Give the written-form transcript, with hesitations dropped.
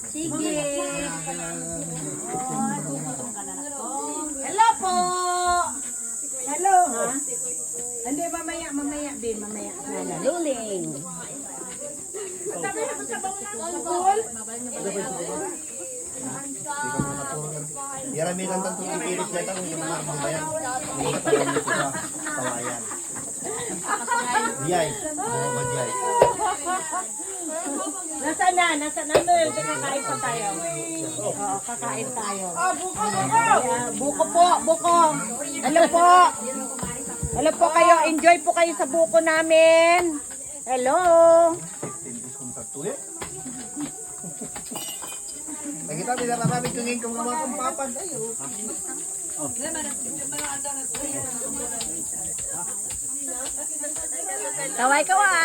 Sige. Hello po. Hello, ha? Hindi, mamaya, din, mamaya. Luling. Yaramihan lang itong ipilit niya itong yung mga bayan. Hindi ka tayo nito sa kawayan. Diyay. Magyay. Nasaan na? Mel? Kakain pa tayo. Oo, kakain tayo. Buko po, buko. Hello po. Hello po kayo. Enjoy po kayo sa buko namin. Hello. Nakita, pinararami yung ingkong mga kumpapan. Kaway-kaway.